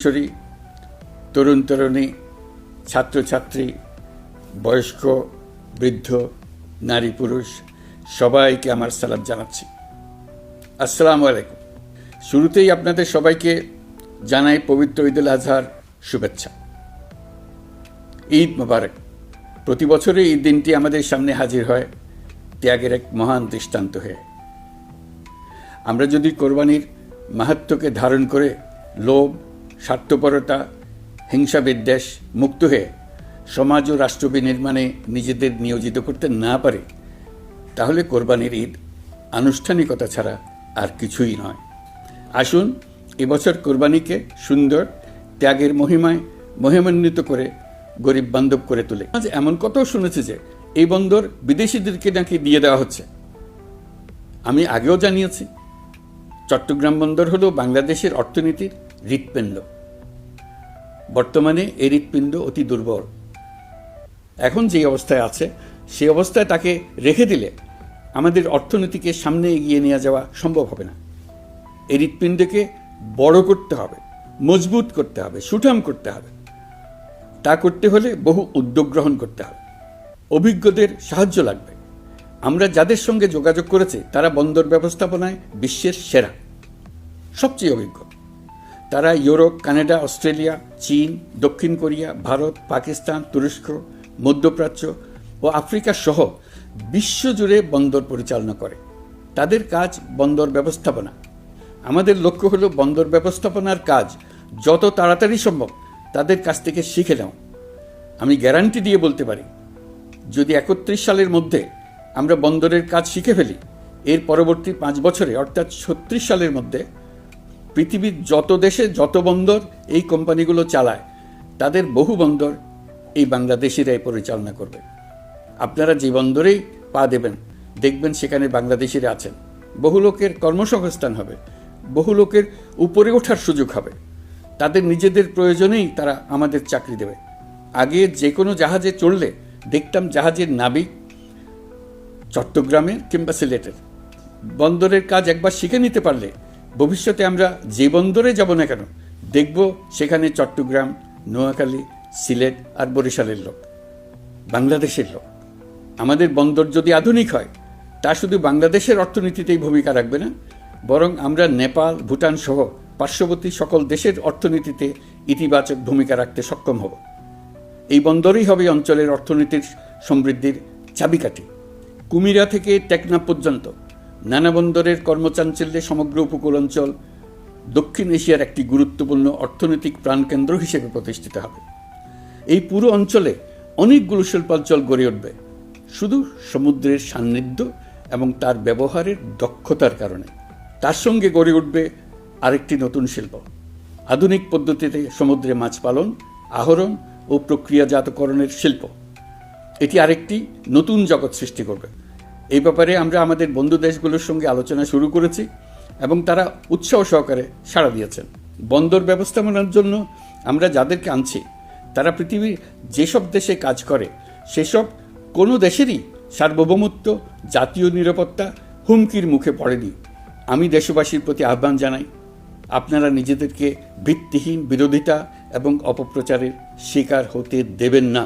কিশোরী, তরুণ তরুণী, ছাত্রছাত্রী, বয়স্ক, বৃদ্ধ, নারী পুরুষ সবাইকে আমার সালাম জানাচ্ছি। আসসালামু আলাইকুম। শুরুতেই আপনাদের সবাইকে জানাই পবিত্র ঈদুল আজহার শুভেচ্ছা। ঈদ মোবারক। প্রতি বছরই এই দিনটি আমাদের সামনে হাজির হয় ত্যাগের এক মহান দৃষ্টান্ত হয়ে। আমরা যদি কোরবানির মাহাত্ম্যকে ধারণ করে লোভ, স্বার্থপরতা, হিংসা বিদ্বেষ মুক্ত হয়ে সমাজ ও রাষ্ট্র বিনির্মাণে নিজেদের নিয়োজিত করতে না পারি, তাহলে কোরবানির ঈদ আনুষ্ঠানিকতা ছাড়া আর কিছুই নয়। আসুন এবছর কোরবানিকে সুন্দর, ত্যাগের মহিমায় মহিমান্বিত করে গরিব বান্ধব করে তোলে। আজ এমন কথাও শুনেছি যে এই বন্দর বিদেশিদেরকে নাকি দিয়ে দেওয়া হচ্ছে। আমি আগেও জানিয়েছি, চট্টগ্রাম বন্দর হলো বাংলাদেশের অর্থনীতির হৃৎপিণ্ড। বর্তমানে এই হৃৎপিণ্ড অতি দুর্বল। এখন যে অবস্থায় আছে সেই অবস্থায় তাকে রেখে দিলে আমাদের অর্থনীতিকে সামনে এগিয়ে নিয়ে যাওয়া সম্ভব হবে না। এই হৃৎপিণ্ডকে বড় করতে হবে, মজবুত করতে হবে, সুঠাম করতে হবে। তা করতে হলে বহু উদ্যোগ গ্রহণ করতে হবে, অভিজ্ঞদের সাহায্য লাগবে। আমরা যাদের সঙ্গে যোগাযোগ করেছি তারা বন্দর ব্যবস্থাপনায় বিশ্বের সেরা, সবচেয়ে অভিজ্ঞ। তারা ইউরোপ, কানাডা, অস্ট্রেলিয়া, চীন, দক্ষিণ কোরিয়া, ভারত, পাকিস্তান, তুরস্ক, মধ্যপ্রাচ্য ও আফ্রিকা সহ বিশ্বজুড়ে বন্দর পরিচালনা করে। তাদের কাজ বন্দর ব্যবস্থাপনা। আমাদের লক্ষ্য হলো বন্দর ব্যবস্থাপনার কাজ যত তাড়াতাড়ি সম্ভব তাদের কাছ থেকে শিখে নাও। আমি গ্যারান্টি দিয়ে বলতে পারি, যদি 31 সালের মধ্যে আমরা বন্দরের কাজ শিখে ফেলি, এর পরবর্তী 5 বছরে অর্থাৎ 36 সালের মধ্যে পৃথিবীর যত দেশে যত বন্দর এই কোম্পানিগুলো চালায় তাদের বহু বন্দর এই বাংলাদেশিরাই পরিচালনা করবে। আপনারা যে বন্দরেই পা দেবেন দেখবেন সেখানে বাংলাদেশিরা আছেন। বহু লোকের কর্মসংস্থান হবে, বহু লোকের উপরে ওঠার সুযোগ হবে। তাদের নিজেদের প্রয়োজনেই তারা আমাদের চাকরি দেবে। আগে যে কোনো জাহাজে চড়লে দেখতাম জাহাজের নাবিক চট্টগ্রামের কিংবা সিলেটের। বন্দরের কাজ একবার শিখে নিতে পারলে ভবিষ্যতে আমরা যে বন্দরে যাব না কেন দেখব সেখানে চট্টগ্রাম, নোয়াখালী, সিলেট আর বরিশালের লোক, বাংলাদেশের লোক। আমাদের বন্দর যদি আধুনিক হয় তা শুধু বাংলাদেশের অর্থনীতিতেই ভূমিকা রাখবে না, বরং আমরা নেপাল, ভুটান সহ পার্শ্ববর্তী সকল দেশের অর্থনীতিতে ইতিবাচক ভূমিকা রাখতে সক্ষম হব। এই বন্দরই হবে অঞ্চলের অর্থনীতির সমৃদ্ধির চাবিকাঠি। কুমিরা থেকে টেকনাফ পর্যন্ত নানা বন্দরের কর্মচাঞ্চল্যে সমগ্র উপকূল অঞ্চল দক্ষিণ এশিয়ার একটি গুরুত্বপূর্ণ অর্থনৈতিক প্রাণকেন্দ্র হিসেবে প্রতিষ্ঠিত হবে। এই পুরো অঞ্চলে অনেকগুলো শিল্পাঞ্চল গড়ে উঠবে শুধু সমুদ্রের সান্নিধ্য এবং তার ব্যবহারের দক্ষতার কারণে। তার সঙ্গে গড়ে উঠবে আরেকটি নতুন শিল্প, আধুনিক পদ্ধতিতে সমুদ্রে মাছ পালন, আহরণ ও প্রক্রিয়াজাতকরণের শিল্প। এটি আরেকটি নতুন জগৎ সৃষ্টি করবে। এই ব্যাপারে আমরা আমাদের বন্ধু দেশগুলোর সঙ্গে আলোচনা শুরু করেছি এবং তারা উৎসাহ সহকারে সাড়া দিয়েছেন। বন্দর ব্যবস্থাপনার জন্য আমরা যাদেরকে আনছি তারা পৃথিবীর যেসব দেশে কাজ করে সেসব কোনো দেশেরই সার্বভৌমত্ব, জাতীয় নিরাপত্তা হুমকির মুখে পড়েনি। আমি দেশবাসীর প্রতি আহ্বান জানাই, আপনারা নিজেদেরকে ভিত্তিহীন বিরোধিতা এবং অপপ্রচারের শিকার হতে দেবেন না।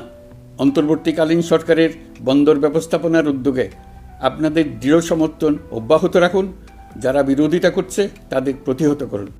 অন্তর্বর্তীকালীন সরকারের বন্দর ব্যবস্থাপনার উদ্যোগে আপনাদের দৃঢ় সমর্থন অব্যাহত রাখুন। যারা বিরোধিতা করছে তাদের প্রতিহত করুন।